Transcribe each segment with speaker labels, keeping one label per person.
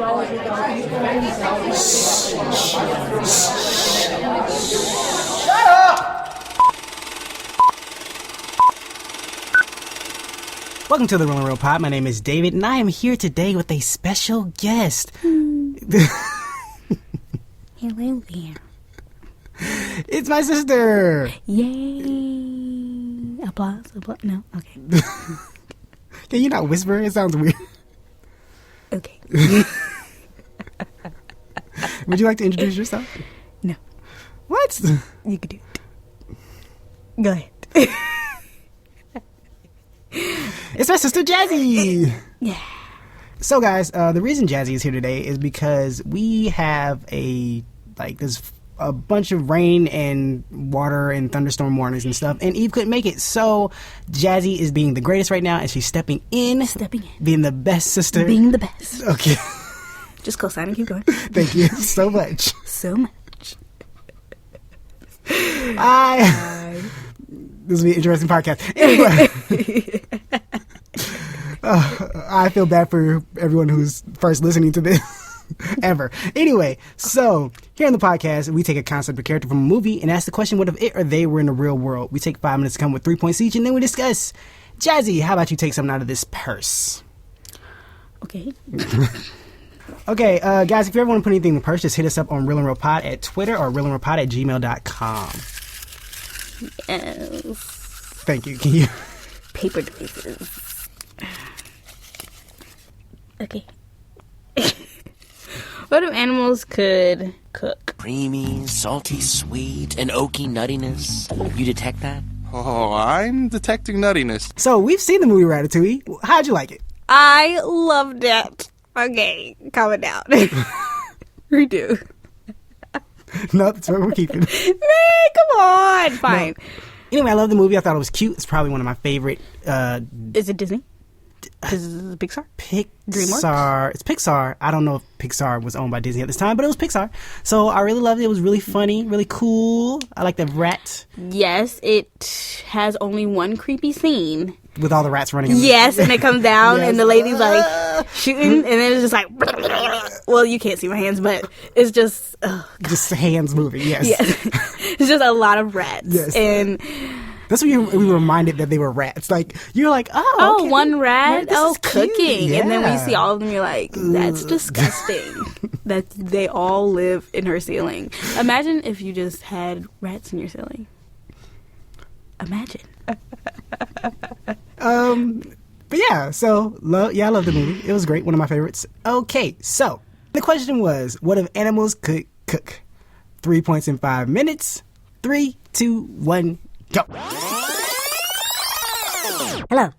Speaker 1: Welcome to the Real and Real Pod. My name is David, and I am here today with a special guest.
Speaker 2: Hello there.
Speaker 1: It's my sister.
Speaker 2: Yay. Applause. No? Okay.
Speaker 1: Can you not whisper? It sounds weird.
Speaker 2: Okay.
Speaker 1: Would you like to introduce yourself?
Speaker 2: No.
Speaker 1: What?
Speaker 2: You could do it. Go ahead.
Speaker 1: It's my sister Jazzy.
Speaker 2: Yeah.
Speaker 1: So guys, the reason Jazzy is here today is because we have there's a bunch of rain and water and thunderstorm warnings and stuff, and Eve couldn't make it, so Jazzy is being the greatest right now, and she's stepping in, being the best sister.
Speaker 2: Being the best.
Speaker 1: Okay.
Speaker 2: Just co-sign and keep going.
Speaker 1: Thank you so much.
Speaker 2: So much.
Speaker 1: This will be an interesting podcast. Anyway. I feel bad for everyone who's first listening to this ever. Anyway, so here on the podcast, we take a concept or character from a movie and ask the question, what if it or they were in the real world? We take 5 minutes to come with 3 points each, and then we discuss. Jazzy, how about you take something out of this purse?
Speaker 2: Okay.
Speaker 1: Okay, guys, if you ever want to put anything in the purse, just hit us up on reelinrealpod at Twitter or reelinrealpod@gmail.com.
Speaker 2: Yes.
Speaker 1: Thank you. Can you?
Speaker 2: Paper noises. Okay. What if animals could cook?
Speaker 3: Creamy, salty, sweet, and oaky nuttiness. You detect that?
Speaker 4: Oh, I'm detecting nuttiness.
Speaker 1: So, we've seen the movie Ratatouille. How'd you like it?
Speaker 2: I loved it. Okay, calm it down. Redo.
Speaker 1: No, that's what we're keeping.
Speaker 2: Man, come on. Fine.
Speaker 1: No. Anyway, I love the movie. I thought it was cute. It's probably one of my favorite.
Speaker 2: Is it Disney? Is it Pixar?
Speaker 1: Pixar. It's Pixar. I don't know if Pixar was owned by Disney at this time, but it was Pixar. So I really loved it. It was really funny, really cool. I like the rat.
Speaker 2: Yes, it has only one creepy scene.
Speaker 1: With all the rats running.
Speaker 2: Yes, and it comes down,
Speaker 1: yes.
Speaker 2: And the lady's like shooting, and then it's just like, well, you can't see my hands, but it's just,
Speaker 1: just hands moving. Yes.
Speaker 2: It's just a lot of rats.
Speaker 1: Yes,
Speaker 2: and
Speaker 1: that's when we were reminded that they were rats. Like you're like, oh, okay,
Speaker 2: one rat, cooking,
Speaker 1: yeah.
Speaker 2: and then when you see all of them, you're like, that's disgusting. That they all live in her ceiling. Imagine if you just had rats in your ceiling. Imagine.
Speaker 1: But yeah, so I love the movie. It was great, one of my favorites. Okay, so the question was, what if animals could cook? 3 points in 5 minutes. 3, 2, 1, go.
Speaker 5: Hello.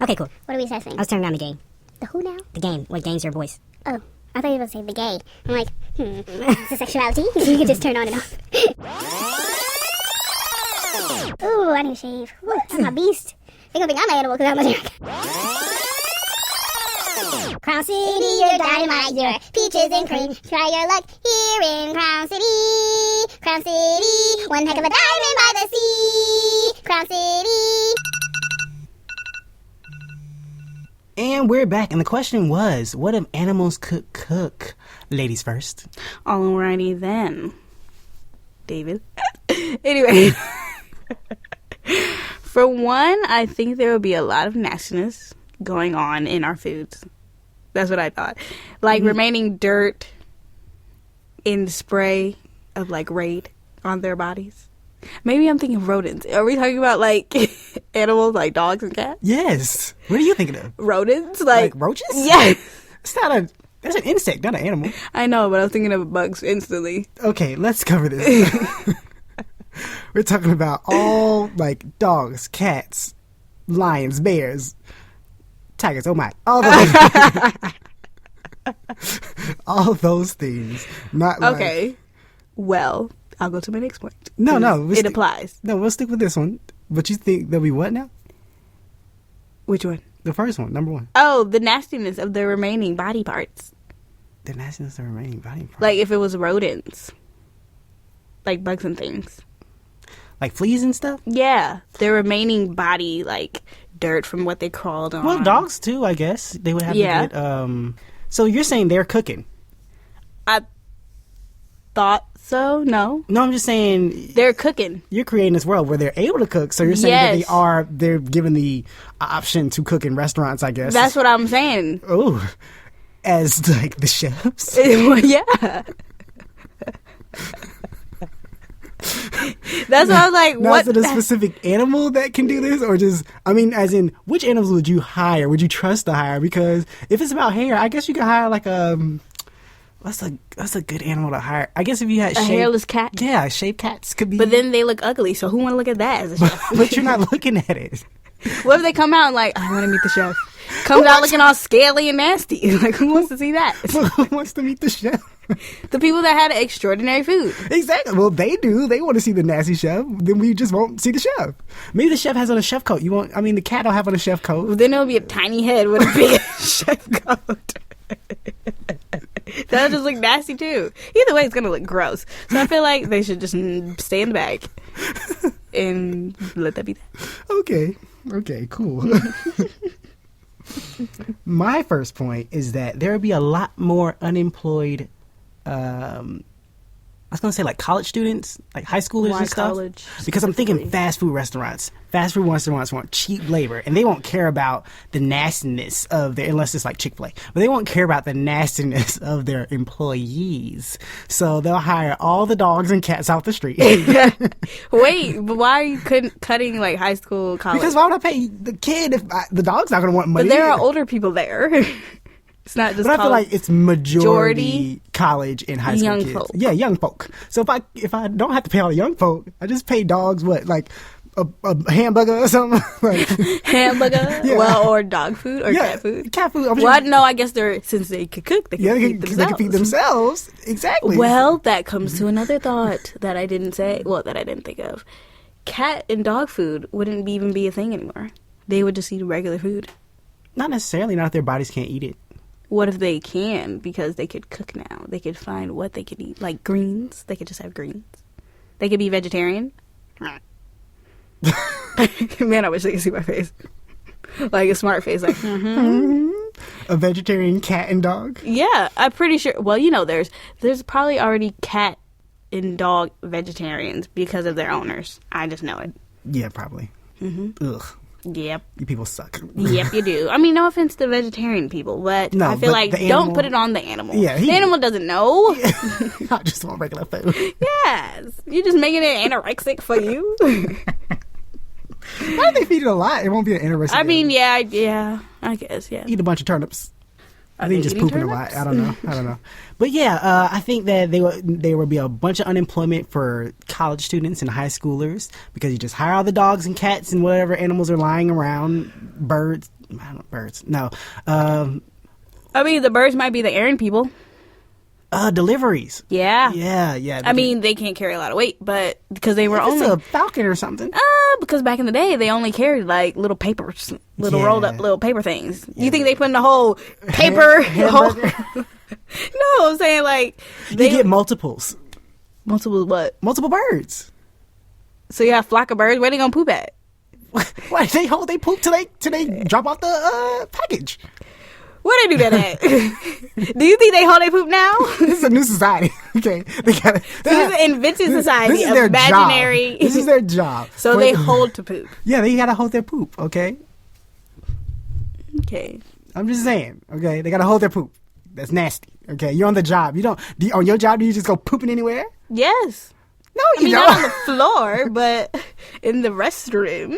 Speaker 6: Okay, cool.
Speaker 5: What are we assessing?
Speaker 6: I was turning on the game.
Speaker 5: The who now?
Speaker 6: The game. What game's your voice?
Speaker 5: Oh, I thought you were going to say the gay. I'm like, it's a sexuality. You can just turn on and off. Ooh, I need to shave. Ooh, I'm a beast. They're going to think I'm an animal because I'm a jerk. Crown City, you're dynamite, you're peaches and cream. Try your luck here in Crown City. Crown City, one heck of a diamond by the sea. Crown City.
Speaker 1: And we're back, and the question was, what if animals could cook? Ladies first.
Speaker 2: Alrighty then. David. Anyway. For one, I think there would be a lot of nastiness going on in our foods. That's what I thought. Like remaining dirt in the spray of like Raid on their bodies. Maybe I'm thinking rodents. Are we talking about like animals like dogs and cats?
Speaker 1: Yes. What are you thinking of?
Speaker 2: Rodents?
Speaker 1: Like roaches?
Speaker 2: Yes.
Speaker 1: That's an insect, not an animal.
Speaker 2: I know, but I was thinking of bugs instantly.
Speaker 1: Okay, let's cover this. We're talking about all like dogs, cats, lions, bears, tigers. Oh my! All those things. Not
Speaker 2: okay.
Speaker 1: Like,
Speaker 2: well, I'll go to my next point.
Speaker 1: No,
Speaker 2: it applies.
Speaker 1: No, we'll stick with this one. But you think there'll be what now?
Speaker 2: Which one?
Speaker 1: The first one, number 1.
Speaker 2: Oh, the nastiness of the remaining body parts.
Speaker 1: The nastiness of the remaining body parts.
Speaker 2: Like if it was rodents, like bugs and things.
Speaker 1: Like fleas and stuff?
Speaker 2: Yeah. Their remaining body, like dirt from what they crawled on.
Speaker 1: Well, dogs too, I guess. They would have to get So you're saying they're cooking?
Speaker 2: I thought so. No,
Speaker 1: I'm just saying
Speaker 2: they're cooking.
Speaker 1: you're creating this world where they're able to cook. So you're saying
Speaker 2: Yes.
Speaker 1: that they're given the option to cook in restaurants, I guess.
Speaker 2: That's what I'm saying.
Speaker 1: Oh, as like the chefs.
Speaker 2: Well, yeah. That's why I was like,
Speaker 1: Now,
Speaker 2: what?
Speaker 1: is it a specific animal that can do this, or just? I mean, as in, which animals would you hire? Would you trust to hire? Because if it's about hair, I guess you could hire like What's a good animal to hire? I guess if you had
Speaker 2: A hairless cat?
Speaker 1: Yeah, shaved cats could be.
Speaker 2: But then they look ugly, so who want to look at that as a chef?
Speaker 1: but you're not looking at it.
Speaker 2: What if they come out and like, I want to meet the chef? Comes out looking all scaly and nasty. Like, who wants to see that?
Speaker 1: Who wants to meet the chef?
Speaker 2: The people that had extraordinary food.
Speaker 1: Exactly. Well, they do. They want to see the nasty chef. Then we just won't see the chef. Maybe the chef has on a chef coat. You won't. I mean, the cat don't have on a chef coat.
Speaker 2: Then it'll be a tiny head with a big chef coat. That'll just look nasty too. Either way, it's gonna look gross. So I feel like they should just stay in the back and let that be that.
Speaker 1: Okay. Cool. My first point is that there would be a lot more unemployed. I was gonna say like college students, like high schoolers
Speaker 2: Why
Speaker 1: and stuff.
Speaker 2: college
Speaker 1: Because I'm thinking
Speaker 2: specifically?
Speaker 1: fast food restaurants. Fast food restaurants want cheap labor, and they won't care about the nastiness of their, unless it's like Chick-fil-A, but they won't care about the nastiness of their employees. So they'll hire all the dogs and cats off the street.
Speaker 2: Wait, but why are you cutting like high school, college?
Speaker 1: Because why would I pay the kid if the dog's not gonna want money?
Speaker 2: But there are older people there. It's not just.
Speaker 1: But I feel like it's majority
Speaker 2: Majority
Speaker 1: college and high school
Speaker 2: young
Speaker 1: kids.
Speaker 2: folk.
Speaker 1: Yeah, young folk. So if I don't have to pay all the young folk, I just pay dogs like a hamburger or something. Like,
Speaker 2: hamburger,
Speaker 1: Yeah.
Speaker 2: well, or dog food or
Speaker 1: yeah,
Speaker 2: cat food.
Speaker 1: Cat food. I'm
Speaker 2: Well, no, I guess since they could cook, they can
Speaker 1: Yeah,
Speaker 2: feed
Speaker 1: because
Speaker 2: themselves.
Speaker 1: they can feed themselves. Exactly.
Speaker 2: Well, that comes to another thought that I didn't say. Well, that I didn't think of. Cat and dog food wouldn't even be a thing anymore. They would just eat regular food.
Speaker 1: Not necessarily. Not if their bodies can't eat it.
Speaker 2: What if they can? Because they could cook now. They could find what they could eat. Like greens. They could just have greens. They could be vegetarian. Man, I wish they could see my face. Like a smart face. Like,
Speaker 1: A vegetarian cat and dog.
Speaker 2: Yeah, I'm pretty sure. Well, you know, there's probably already cat and dog vegetarians because of their owners. I just know it.
Speaker 1: Yeah, probably. Ugh,
Speaker 2: Yep.
Speaker 1: you people suck.
Speaker 2: Yep, you do. I mean, no offense to vegetarian people, but
Speaker 1: No,
Speaker 2: I feel
Speaker 1: but
Speaker 2: like
Speaker 1: the
Speaker 2: don't
Speaker 1: animal-
Speaker 2: put it on the animal.
Speaker 1: Yeah,
Speaker 2: the animal doesn't know.
Speaker 1: I just want regular food.
Speaker 2: Yes, you're just making it anorexic for you.
Speaker 1: Why do they feed it a lot? It won't be an interesting.
Speaker 2: I mean, yeah, I guess, yeah.
Speaker 1: Eat a bunch of turnips. I
Speaker 2: Are
Speaker 1: think
Speaker 2: they
Speaker 1: just
Speaker 2: eating
Speaker 1: pooping a lot.
Speaker 2: turnips?
Speaker 1: I don't know. But yeah, I think that there would be a bunch of unemployment for college students and high schoolers because you just hire all the dogs and cats and whatever animals are lying around. Birds. I don't know, birds. No.
Speaker 2: I mean, the birds might be the errand people.
Speaker 1: Deliveries.
Speaker 2: Yeah.
Speaker 1: Yeah.
Speaker 2: I mean, they can't carry a lot of weight, but because they were
Speaker 1: if it's
Speaker 2: only
Speaker 1: a falcon or something.
Speaker 2: because back in the day they only carried like little papers, little
Speaker 1: Yeah.
Speaker 2: rolled up little paper things. You think they put in the whole paper?
Speaker 1: Hamburger.
Speaker 2: No, I'm saying like
Speaker 1: You
Speaker 2: they
Speaker 1: get multiples.
Speaker 2: multiple what?
Speaker 1: Multiple birds.
Speaker 2: So you have a flock of birds. Where they gonna poop at?
Speaker 1: Why they hold they poop till they drop off the package.
Speaker 2: Where they do that at? Do you think they hold their poop now?
Speaker 1: This is a new society. Okay, they got
Speaker 2: This is an invented society.
Speaker 1: This is their
Speaker 2: imaginary.
Speaker 1: job. This is their job.
Speaker 2: So they hold to poop.
Speaker 1: Yeah, they gotta hold their poop. Okay,
Speaker 2: Okay.
Speaker 1: I'm just saying. Okay, they gotta hold their poop. That's nasty. Okay, you're on the job. You don't on your job. Do you just go pooping anywhere?
Speaker 2: Yes.
Speaker 1: No,
Speaker 2: I
Speaker 1: you
Speaker 2: mean,
Speaker 1: don't.
Speaker 2: not on the floor, but in the restroom.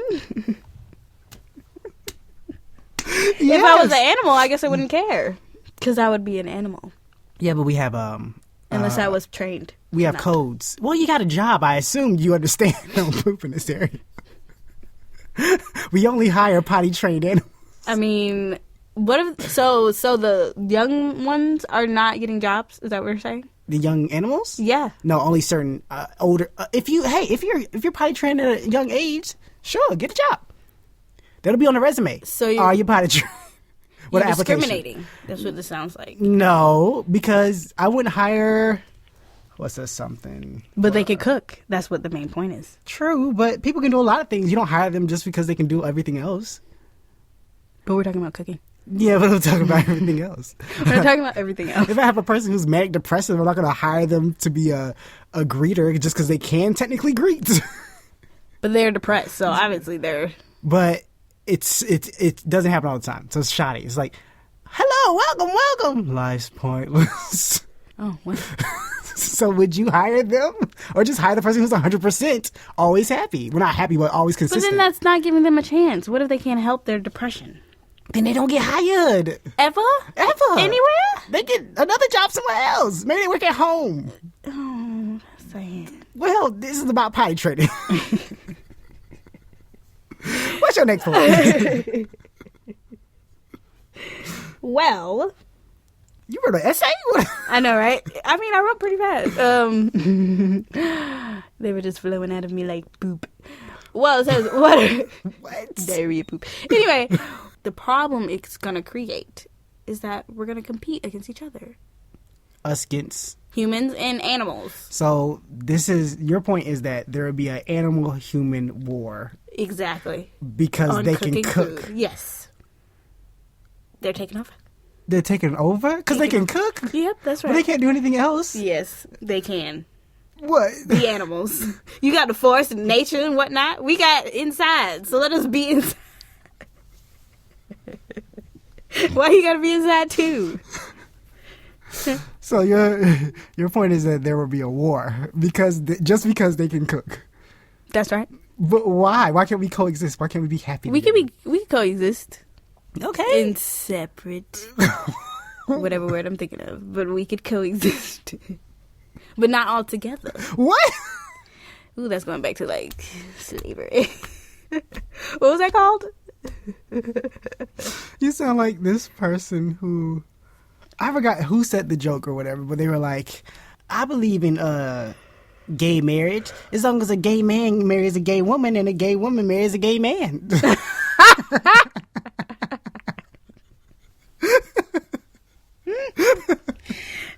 Speaker 2: If I was an animal, I guess I wouldn't care. Because I would be an animal.
Speaker 1: Yeah, but we have
Speaker 2: Unless I was trained.
Speaker 1: we have
Speaker 2: No.
Speaker 1: codes. Well, you got a job. I assume you understand. Don't poop in this area. We only hire potty trained animals.
Speaker 2: I mean, what if so the young ones are not getting jobs? Is that what you're saying?
Speaker 1: The young animals?
Speaker 2: Yeah.
Speaker 1: No, only certain older. If you're potty trained at a young age, sure, get a job. That'll be on the resume.
Speaker 2: So you-
Speaker 1: are you potty trained? With
Speaker 2: You're
Speaker 1: an application?
Speaker 2: discriminating. That's what this sounds like.
Speaker 1: No, because I wouldn't hire. What's this something?
Speaker 2: But they could cook. That's what the main point is.
Speaker 1: True, but people can do a lot of things. You don't hire them just because they can do everything else.
Speaker 2: But we're talking about cooking.
Speaker 1: Yeah, but I'm talking about everything else.
Speaker 2: We're talking about everything else.
Speaker 1: If I have a person who's manic depressive, I'm not going to hire them to be a greeter just because they can technically greet.
Speaker 2: But they're depressed, so obviously they're...
Speaker 1: But it doesn't happen all the time. So it's shoddy. It's like, hello, welcome. Life's pointless.
Speaker 2: Oh, what?
Speaker 1: So would you hire them? Or just hire the person who's 100% always happy? We're not happy, but always
Speaker 2: But
Speaker 1: consistent.
Speaker 2: then that's not giving them a chance. What if they can't help their depression?
Speaker 1: Then they don't get hired.
Speaker 2: Ever?
Speaker 1: Ever.
Speaker 2: Anywhere?
Speaker 1: They get another job somewhere else. Maybe they work at home.
Speaker 2: Oh, that's sad.
Speaker 1: Well, this is about potty training. What's your next point?
Speaker 2: Well...
Speaker 1: You wrote an essay?
Speaker 2: I know, right? I mean, I wrote pretty fast. They were just flowing out of me like poop. Well, it says what? Diarrhea poop. Anyway, the problem it's gonna create is that we're gonna compete against each other.
Speaker 1: Us against
Speaker 2: Humans and animals.
Speaker 1: So this is your point is that there will be an animal-human war
Speaker 2: Exactly.
Speaker 1: because
Speaker 2: On
Speaker 1: they can
Speaker 2: cooking
Speaker 1: cook.
Speaker 2: food. Yes. They're taking over.
Speaker 1: They're taking over because they can cook.
Speaker 2: Yep, that's right.
Speaker 1: But they can't do anything else.
Speaker 2: Yes, they can.
Speaker 1: What?
Speaker 2: The animals. You got the forest and nature and whatnot. We got inside, so let us be inside. Why you gotta be inside too?
Speaker 1: So your point is that there will be a war just because they can cook.
Speaker 2: That's right.
Speaker 1: But why? Why can't we coexist? Why can't we be happy?
Speaker 2: We can coexist
Speaker 1: okay.
Speaker 2: in separate, whatever word I'm thinking of, but we could coexist, but not all together.
Speaker 1: What?
Speaker 2: Ooh, that's going back to like slavery. What was that called?
Speaker 1: You sound like this person who I forgot who said the joke or whatever, but they were like, I believe in gay marriage as long as a gay man marries a gay woman and a gay woman marries a gay man.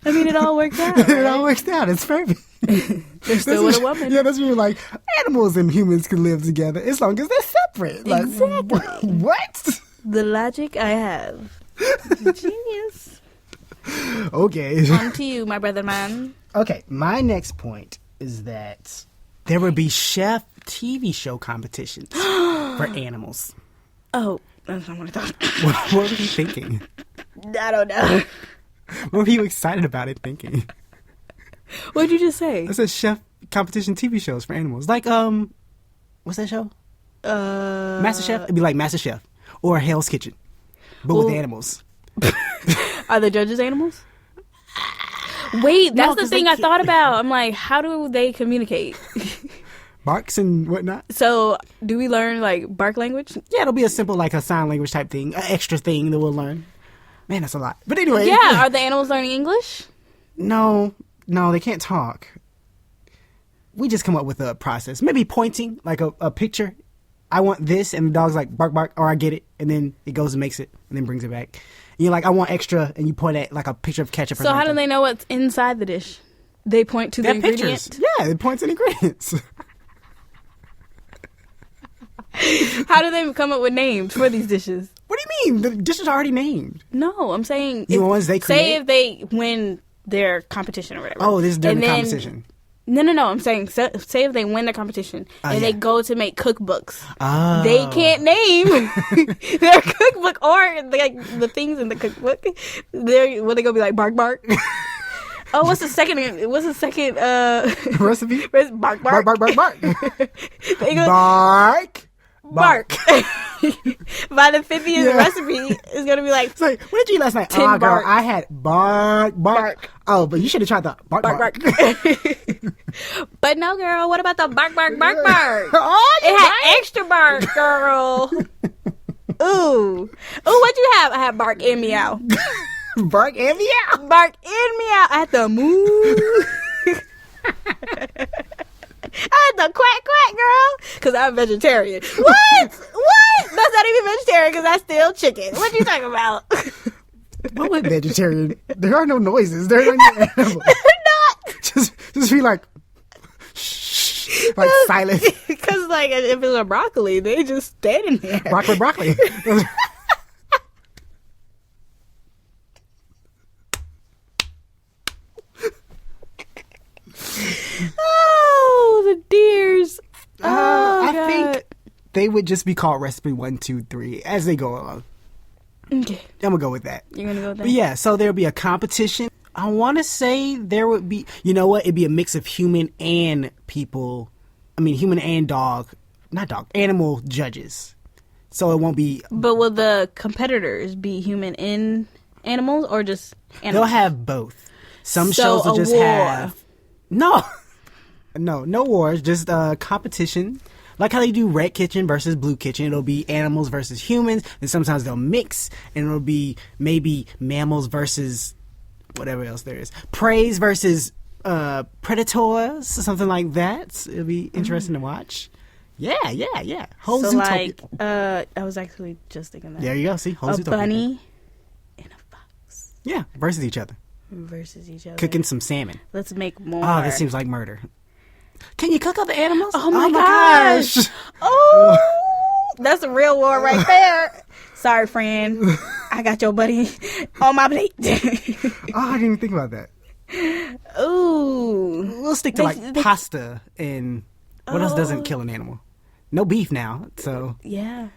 Speaker 2: I mean, it all works out.
Speaker 1: It all works out. It's perfect.
Speaker 2: They're still with a woman.
Speaker 1: Yeah, that's when you're like, animals and humans can live together as long as they're separate. Like,
Speaker 2: Exactly.
Speaker 1: What?
Speaker 2: The logic I have. Genius.
Speaker 1: Okay.
Speaker 2: On to you, my brother man.
Speaker 1: Okay, my next point is that there would be chef TV show competitions for animals.
Speaker 2: Oh, that's not what I thought.
Speaker 1: What were you thinking?
Speaker 2: I don't know.
Speaker 1: What were you excited about it thinking?
Speaker 2: What'd you just say?
Speaker 1: I said chef competition TV shows for animals. Like, what's that show? Master Chef? It'd be like Master Chef or Hell's Kitchen, but with animals.
Speaker 2: Are the judges animals? Wait, that's
Speaker 1: No,
Speaker 2: the
Speaker 1: 'cause
Speaker 2: thing
Speaker 1: they
Speaker 2: I thought
Speaker 1: can't-
Speaker 2: about. I'm like, how do they communicate?
Speaker 1: Barks and whatnot.
Speaker 2: So, do we learn like bark language?
Speaker 1: Yeah, it'll be a simple, like a sign language type thing, an extra thing that we'll learn. Man, that's a lot. But anyway.
Speaker 2: Yeah, are the animals learning English?
Speaker 1: No, they can't talk. We just come up with a process. Maybe pointing, like a picture. I want this, and the dog's like, bark, bark, or I get it. And then it goes and makes it, and then brings it back. And you're like, I want extra, and you point at like a picture of ketchup or
Speaker 2: So, how do
Speaker 1: something.
Speaker 2: they know what's inside the dish? They point to
Speaker 1: They
Speaker 2: the
Speaker 1: have
Speaker 2: ingredient.
Speaker 1: pictures. Yeah, it points at ingredients.
Speaker 2: How do they come up with names for these dishes?
Speaker 1: What do you mean? The dishes are already named.
Speaker 2: No, I'm saying
Speaker 1: The ones they
Speaker 2: say
Speaker 1: create?
Speaker 2: if they win their competition or whatever.
Speaker 1: Oh, this is during
Speaker 2: And
Speaker 1: the
Speaker 2: then-
Speaker 1: competition.
Speaker 2: No. I'm saying say if they win the competition and
Speaker 1: yeah.
Speaker 2: they go to make cookbooks.
Speaker 1: Oh.
Speaker 2: They can't name their cookbook or like the things in the cookbook. They're gonna be like bark bark. Oh, what's the second?
Speaker 1: Recipe?
Speaker 2: Bark bark
Speaker 1: Bark, bark, bark, bark.
Speaker 2: They go,
Speaker 1: Bark.
Speaker 2: bark. By the 50th
Speaker 1: Yeah.
Speaker 2: recipe, it's gonna be like
Speaker 1: It's like, what did you eat last night?
Speaker 2: Tin
Speaker 1: Oh, girl,
Speaker 2: bark.
Speaker 1: I had bark, bark. Oh, but you should have tried the bark,
Speaker 2: bark
Speaker 1: bark.
Speaker 2: bark. But no, girl. What about the bark bark bark bark?
Speaker 1: Oh,
Speaker 2: It
Speaker 1: you
Speaker 2: had
Speaker 1: right.
Speaker 2: extra bark, girl. Ooh, what'd you have? I had bark and meow.
Speaker 1: Bark and meow.
Speaker 2: Bark and meow. I had the moo. I had the quack quack, girl. Because I'm vegetarian. What? That's not even vegetarian because that's still chicken. What you talking about?
Speaker 1: What was vegetarian? There are no noises. There are no animals.
Speaker 2: Not.
Speaker 1: Just be like, shh, like silent.
Speaker 2: Because like if it was a broccoli, they just standing there.
Speaker 1: Broccoli.
Speaker 2: Oh, the deers.
Speaker 1: I
Speaker 2: God.
Speaker 1: think they would just be called recipe 1, 2, 3 as they go along.
Speaker 2: Okay.
Speaker 1: I'm gonna go with that.
Speaker 2: You're gonna go with that?
Speaker 1: But yeah, so there'll be a competition. I want to say there would be, you know what? It'd be a mix of human and people. I mean, human and animal judges. So it won't be.
Speaker 2: But will the competitors be human and animals or just animals?
Speaker 1: They'll have both. Some
Speaker 2: So
Speaker 1: shows will
Speaker 2: a
Speaker 1: just
Speaker 2: war.
Speaker 1: have. No wars. Just competition. Like how they do Red Kitchen versus Blue Kitchen. It'll be animals versus humans. And sometimes they'll mix. And it'll be maybe mammals versus whatever else there is. Preys versus predators. Something like that. It'll be interesting to watch. Yeah. Whole
Speaker 2: So
Speaker 1: Zootopia.
Speaker 2: like, I was actually just thinking that.
Speaker 1: There you go. See? Whole
Speaker 2: A
Speaker 1: Zootopia.
Speaker 2: bunny and a fox
Speaker 1: Yeah. Versus each other.
Speaker 2: versus each other.
Speaker 1: Cooking some salmon.
Speaker 2: Let's make more.
Speaker 1: Oh, that seems like murder. Can you cook other animals?
Speaker 2: Oh my gosh. Oh, that's a real war right there. Sorry, friend. I got your buddy on my plate.
Speaker 1: Oh, I didn't even think about that.
Speaker 2: Ooh.
Speaker 1: We'll stick to pasta and what else doesn't kill an animal? No beef now, so.
Speaker 2: Yeah.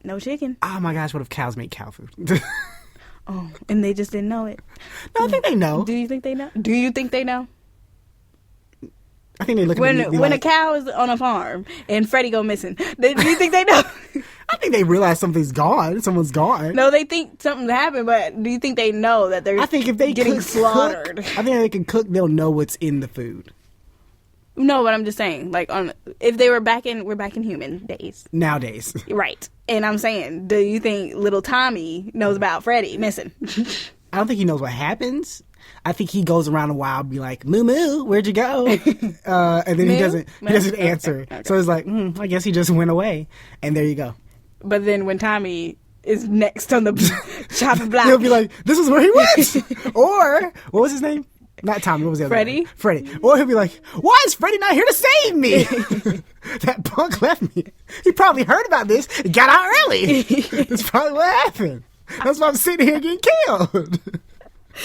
Speaker 2: No chicken.
Speaker 1: Oh my gosh, what if cows make cow food?
Speaker 2: Oh, and they just didn't know it.
Speaker 1: No, I think they know.
Speaker 2: Do you think they know? Do you think they know?
Speaker 1: I think they look at me and be
Speaker 2: When
Speaker 1: like,
Speaker 2: a cow is on a farm and Freddie go missing, do you think they know?
Speaker 1: I think they realize something's gone. Someone's gone.
Speaker 2: No, they think something happened, but do you think they know that they're
Speaker 1: I think if they
Speaker 2: getting slaughtered?
Speaker 1: I think if they can cook, they'll know what's in the food.
Speaker 2: No, but I'm just saying, like, if they were we're back in human days.
Speaker 1: Nowadays.
Speaker 2: Right. And I'm saying, do you think little Tommy knows about Freddie missing?
Speaker 1: I don't think he knows what happens. I think he goes around a while and be like, Moo Moo, where'd you go? And then he doesn't answer.
Speaker 2: Okay.
Speaker 1: So it's like, I guess he just went away. And there you go.
Speaker 2: But then when Tommy is next on the chopping block,
Speaker 1: He'll be like, this is where he went. Or, what was his name? Not Tommy, what was the other
Speaker 2: Freddie?
Speaker 1: name? Freddie. Or he'll be like, why is Freddie not here to save me? That punk left me. He probably heard about this and got out early. That's probably what happened. That's why I'm sitting here getting killed.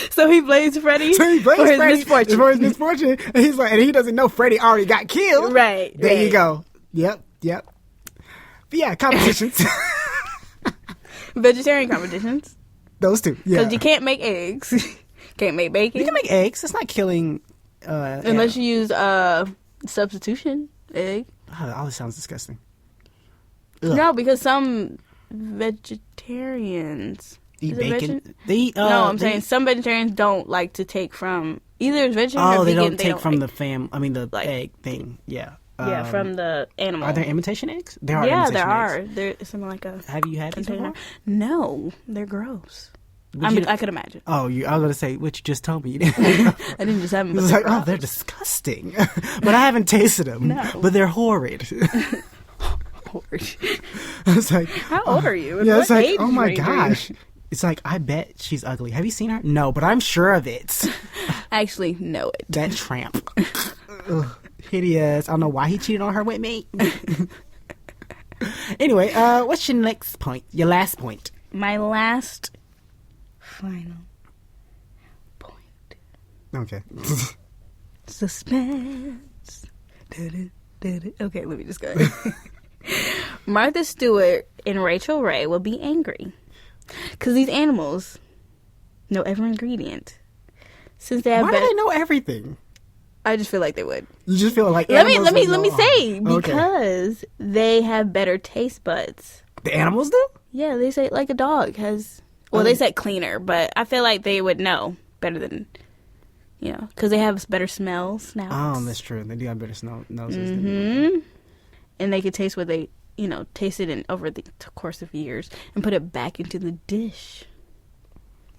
Speaker 2: so he blames Freddie
Speaker 1: So he blames
Speaker 2: for his
Speaker 1: Freddie
Speaker 2: misfortune.
Speaker 1: for his misfortune. And he's like, and he doesn't know Freddie already got killed.
Speaker 2: Right.
Speaker 1: There you
Speaker 2: right.
Speaker 1: go. Yep. But yeah, competitions.
Speaker 2: Vegetarian competitions.
Speaker 1: Those two. Yeah.
Speaker 2: Because you can't make eggs. Can't make bacon.
Speaker 1: You can make eggs. It's not killing.
Speaker 2: Unless you use substitution egg.
Speaker 1: Oh, this sounds disgusting.
Speaker 2: No, because some vegetarians
Speaker 1: Eat
Speaker 2: Is it
Speaker 1: bacon.
Speaker 2: vegan?
Speaker 1: They eat.
Speaker 2: no, I'm saying some vegetarians don't like to take from either vegetarian
Speaker 1: Oh,
Speaker 2: or
Speaker 1: they
Speaker 2: vegan.
Speaker 1: don't take from
Speaker 2: like,
Speaker 1: the
Speaker 2: like-
Speaker 1: egg thing. Yeah.
Speaker 2: from the animal.
Speaker 1: Are there imitation eggs? There are.
Speaker 2: yeah,
Speaker 1: imitation
Speaker 2: there
Speaker 1: eggs.
Speaker 2: are. There's something like a
Speaker 1: Have you had these
Speaker 2: container.
Speaker 1: before?
Speaker 2: No, they're gross.
Speaker 1: Would you-
Speaker 2: I could imagine.
Speaker 1: Oh, I was going to say what you just told me. You didn't.
Speaker 2: I didn't just have them.
Speaker 1: It
Speaker 2: But
Speaker 1: was
Speaker 2: they're
Speaker 1: like, oh, they're
Speaker 2: gross.
Speaker 1: disgusting. But I haven't tasted them.
Speaker 2: No.
Speaker 1: But they're horrid. It's like,
Speaker 2: How old are you? And
Speaker 1: yeah,
Speaker 2: what
Speaker 1: it's like,
Speaker 2: age
Speaker 1: oh my
Speaker 2: range are you?
Speaker 1: gosh. It's like, I bet she's ugly. Have you seen her? No, but I'm sure of it.
Speaker 2: I actually know it.
Speaker 1: That tramp. Ugh, hideous. I don't know why he cheated on her with me. Anyway, what's your next point? Your last point.
Speaker 2: My last final point.
Speaker 1: Okay.
Speaker 2: Suspense. Okay, let me just go. Martha Stewart and Rachel Ray will be angry because these animals know every ingredient. Since they have
Speaker 1: Why do they know everything?
Speaker 2: I just feel like they would.
Speaker 1: You just feel like
Speaker 2: Let me
Speaker 1: animals would know
Speaker 2: say
Speaker 1: all. Okay.
Speaker 2: because they have better taste buds.
Speaker 1: The animals do?
Speaker 2: Yeah, they say like a dog has. Well, they said cleaner, but I feel like they would know better than, because they have better smells now.
Speaker 1: Oh, that's true. They do have better noses than we do.
Speaker 2: And they could taste what they, tasted in over the course of years and put it back into the dish.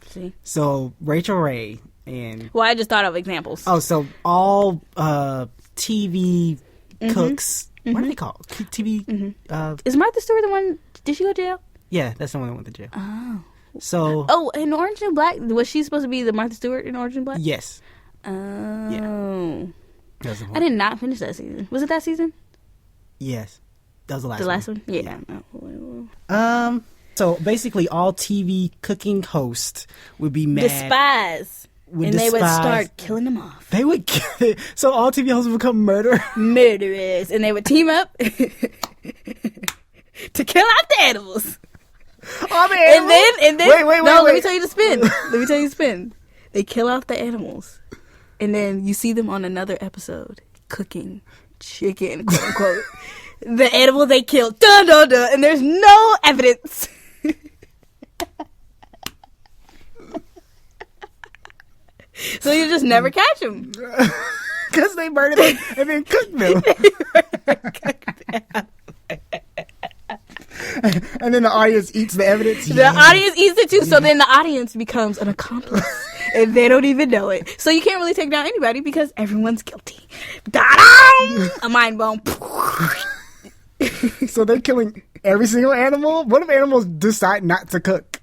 Speaker 2: See?
Speaker 1: So Rachel Ray and
Speaker 2: Well, I just thought of examples.
Speaker 1: so all TV cooks. What are they called? TV.
Speaker 2: Is Martha Stewart the one? Did she go to jail?
Speaker 1: Yeah, that's the one that went to jail.
Speaker 2: Oh.
Speaker 1: So
Speaker 2: Oh, in Orange and Black, was she supposed to be the Martha Stewart in Orange and Black?
Speaker 1: yes,
Speaker 2: Oh.
Speaker 1: that's the
Speaker 2: I
Speaker 1: one.
Speaker 2: did not finish that season. Was it that season?
Speaker 1: Yes, that was the last.
Speaker 2: The last
Speaker 1: one.
Speaker 2: one? Yeah.
Speaker 1: So basically, all TV cooking hosts would be mad.
Speaker 2: Despise
Speaker 1: would
Speaker 2: and they would
Speaker 1: despise-
Speaker 2: start killing them off.
Speaker 1: They would so all TV hosts would become murderers.
Speaker 2: Murderers. And they would team up to kill off the animals.
Speaker 1: All the animals?
Speaker 2: And then
Speaker 1: wait.
Speaker 2: let me tell you the spin. They kill off the animals. And then you see them on another episode cooking chicken, quote unquote. The animal they killed. Dun, dun, dun, and there's no evidence. So you just never catch them.
Speaker 1: Because they murdered them and then cooked them. And then the audience eats the evidence.
Speaker 2: The audience eats it too, so then the audience becomes an accomplice. And they don't even know it. So you can't really take down anybody because everyone's guilty. Da-dum! A mind blown.
Speaker 1: So they're killing every single animal? What if animals decide not to cook?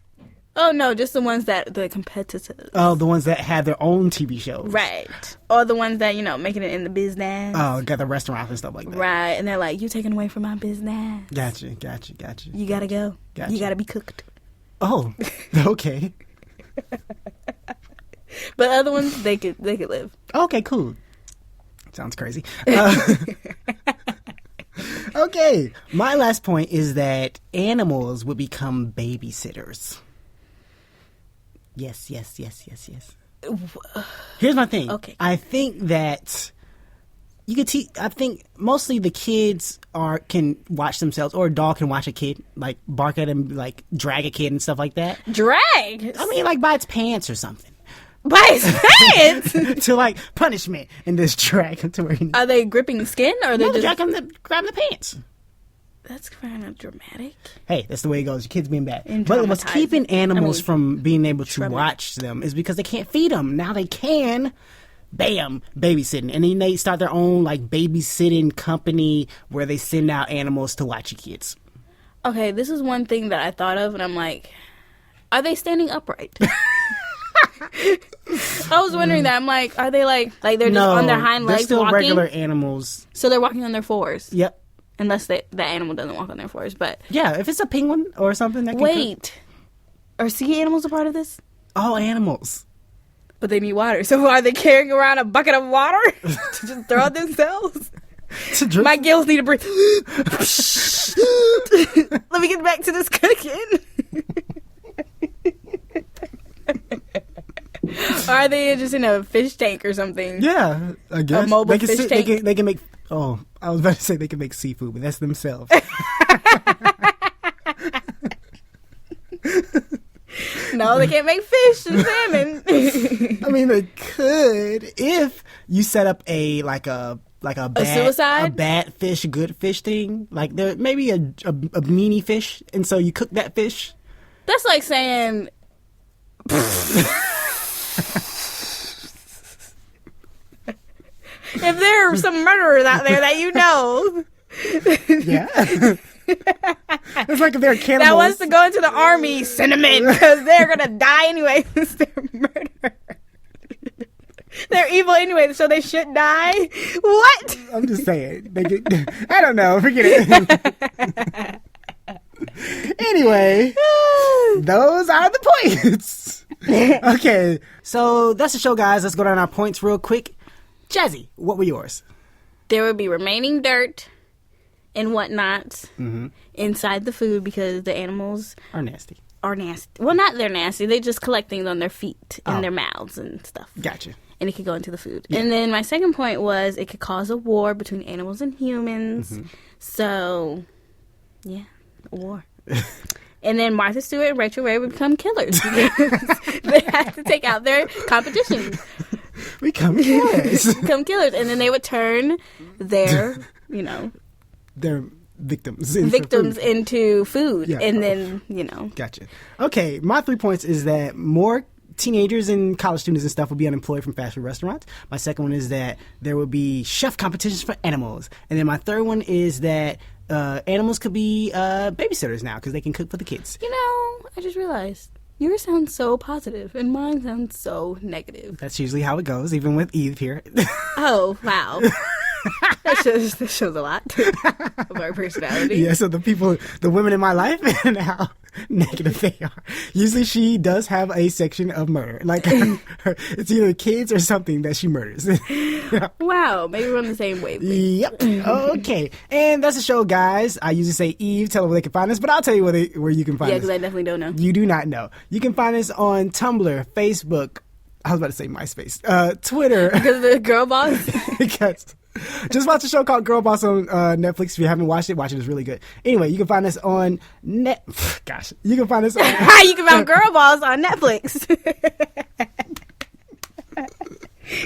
Speaker 2: Oh, no, just the ones that, the competitors.
Speaker 1: Oh, the ones that have their own TV shows.
Speaker 2: Right. Or the ones that, making it in the business.
Speaker 1: Oh, got the restaurants and stuff like that.
Speaker 2: Right. And they're like, you taking away from my business.
Speaker 1: Gotcha.
Speaker 2: You gotta go.
Speaker 1: Gotcha.
Speaker 2: You gotta be cooked.
Speaker 1: Oh, okay.
Speaker 2: But other ones, they could live.
Speaker 1: Okay, cool. Sounds crazy. Okay, my last point is that animals would become babysitters. Yes. Here's my thing.
Speaker 2: Okay.
Speaker 1: I think that you could teach. I think mostly the kids can watch themselves, or a dog can watch a kid, like bark at him, like drag a kid and stuff like that.
Speaker 2: Drag?
Speaker 1: I mean, like by its pants or something.
Speaker 2: By his pants?
Speaker 1: To like punishment and just drag him to where he.
Speaker 2: Are they gripping the skin, or are they just...
Speaker 1: drag him to grab the pants.
Speaker 2: That's kind of dramatic.
Speaker 1: Hey, that's the way it goes. Your kids being bad.
Speaker 2: And
Speaker 1: But what's
Speaker 2: traumatizing.
Speaker 1: keeping animals from being able to
Speaker 2: traumatic.
Speaker 1: watch them is because they can't feed them. Now they can. Bam, babysitting. And then they start their own like babysitting company where they send out animals to watch your kids.
Speaker 2: Okay, this is one thing that I thought of, and I'm like, are they standing upright? I was wondering that. I'm like, are they like they're just on their hind legs
Speaker 1: they're still
Speaker 2: walking?
Speaker 1: regular animals.
Speaker 2: So they're walking on their fours.
Speaker 1: Yep.
Speaker 2: Unless the animal doesn't walk on their fours. But
Speaker 1: Yeah, if it's a penguin or something that can
Speaker 2: wait, are sea animals a part of this?
Speaker 1: all animals.
Speaker 2: But they need water. So are they carrying around a bucket of water to just throw at themselves?
Speaker 1: To drink.
Speaker 2: My gills need to breathe. Let me get back to this cooking. Or are they just in a fish tank or something?
Speaker 1: Yeah, I guess.
Speaker 2: mobile
Speaker 1: they can
Speaker 2: fish tank?
Speaker 1: They can make. Oh, I was about to say they can make seafood, but that's themselves.
Speaker 2: No, they can't make fish and salmon.
Speaker 1: I mean, they could if you set up a bad
Speaker 2: suicide?
Speaker 1: a bad fish, good fish thing. Like there maybe a meanie fish, and so you cook that fish.
Speaker 2: That's like saying. If there are some murderers out there that you know.
Speaker 1: Yeah. It's like if they're cannibals.
Speaker 2: That wants to go into the army, send them in, because they're going to die anyway since they're murderers. They're evil anyway, so they should die. What?
Speaker 1: I'm just saying. I don't know. Forget it. Anyway, those are the points. Okay, so that's the show, guys. Let's go down our points real quick. Jazzy, what were yours?
Speaker 2: There would be remaining dirt and whatnot inside the food because the animals
Speaker 1: Are nasty.
Speaker 2: are nasty. Well, not they're nasty. They just collect things on their feet and their mouths and stuff.
Speaker 1: Gotcha.
Speaker 2: And it could go into the food. Yeah. And then my second point was it could cause a war between animals and humans. So, yeah, a war. And then Martha Stewart and Rachel Ray would become killers because they had to take out their competition.
Speaker 1: Become killers.
Speaker 2: Become killers. And then they would turn their,
Speaker 1: They're victims.
Speaker 2: into food.
Speaker 1: Yeah.
Speaker 2: And then,
Speaker 1: Gotcha. Okay, my 3 points is that more teenagers and college students and stuff will be unemployed from fast food restaurants. My second one is that there will be chef competitions for animals. And then my third one is that animals could be babysitters now because they can cook for the kids.
Speaker 2: I just realized yours sounds so positive and mine sounds so negative.
Speaker 1: That's usually how it goes, even with Eve here.
Speaker 2: Oh, wow. That shows a lot of our personality.
Speaker 1: Yeah, so the women in my life and how negative they are. Usually she does have a section of murder. Like, it's either kids or something that she murders.
Speaker 2: Wow, maybe we're on the same wavelength.
Speaker 1: Yep. Okay. And that's the show, guys. I usually say Eve, tell them where they can find us, but I'll tell you where you can find
Speaker 2: Yeah,
Speaker 1: us.
Speaker 2: because I definitely don't know.
Speaker 1: You do not know. You can find us on Tumblr, Facebook. I was about to say MySpace. Twitter.
Speaker 2: Because of the girl boss?
Speaker 1: Because just watch a show called Girl Boss on Netflix. If you haven't watched it, watch it. It's really good. Anyway, you can find us on Gosh. You can find us on...
Speaker 2: You can find Girl Boss on Netflix.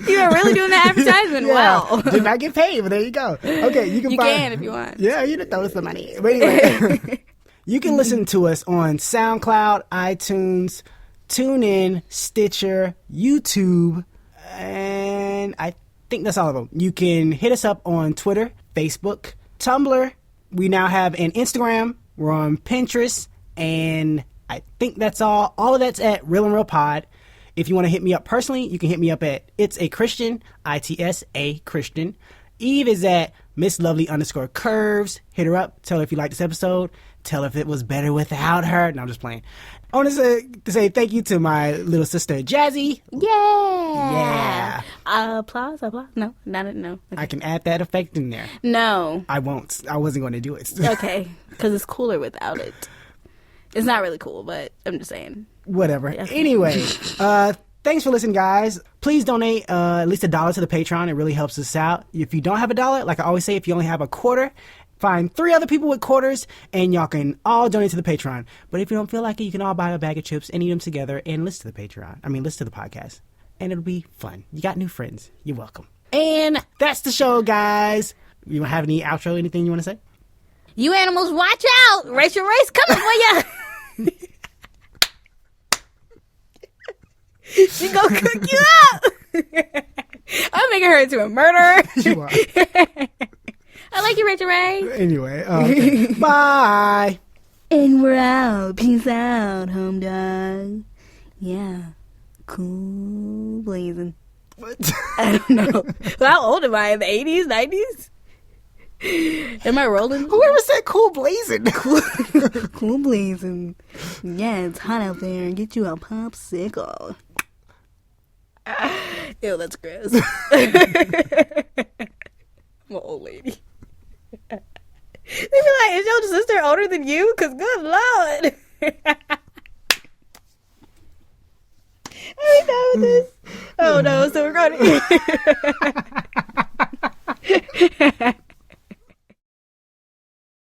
Speaker 2: You are really doing that advertisement.
Speaker 1: Yeah.
Speaker 2: Wow.
Speaker 1: Did not get paid, but there you go. Okay, you can
Speaker 2: You
Speaker 1: find...
Speaker 2: can if you want.
Speaker 1: Yeah, you can throw us the money. But anyway, you can listen to us on SoundCloud, iTunes, TuneIn, Stitcher, YouTube, and I think that's all of them. You can hit us up on Twitter, Facebook, Tumblr. We now have an Instagram. We're on Pinterest, and I think that's all. All of that's at Real and Real Pod. If you want to hit me up personally, you can hit me up at It's a Christian, ITSA Christian. Eve is at MissLovely_Curves. Hit her up. Tell her if you like this episode. Tell her if it was better without her. No, I'm just playing. I want to say thank you to my little sister, Jazzy.
Speaker 2: Yeah.
Speaker 1: Yeah.
Speaker 2: Applause. No, not it. No. Okay.
Speaker 1: I can add that effect in there.
Speaker 2: No.
Speaker 1: I won't. I wasn't going to do it.
Speaker 2: Okay. Because it's cooler without it. It's not really cool, but I'm just saying.
Speaker 1: Whatever.
Speaker 2: Yeah.
Speaker 1: Anyway, thanks for listening, guys. Please donate at least $1 to the Patreon. It really helps us out. If you don't have $1, like I always say, if you only have a quarter, find 3 other people with quarters, and y'all can all donate to the Patreon. But if you don't feel like it, you can all buy a bag of chips and eat them together and listen to the Patreon. Listen to the podcast. And it'll be fun. You got new friends. You're welcome. And that's the show, guys. You have any outro, anything you want to say?
Speaker 2: You animals, watch out! Rachel Ray's coming for you! She gonna cook you up! I'm making her into a murderer.
Speaker 1: You are.
Speaker 2: I like you, Rachel Ray.
Speaker 1: Anyway, okay. Bye.
Speaker 2: And we're out. Peace out, home dog. Yeah. Cool blazing.
Speaker 1: What?
Speaker 2: I don't know. How old am I? In the 80s, 90s? Am I rolling?
Speaker 1: Whoever said cool blazing?
Speaker 2: Cool blazing. Yeah, it's hot out there. Get you a popsicle. Ew, that's gross. I'm an old lady. They be like, is your sister older than you? Because good Lord. Are we done with this? Oh no, so we're going to...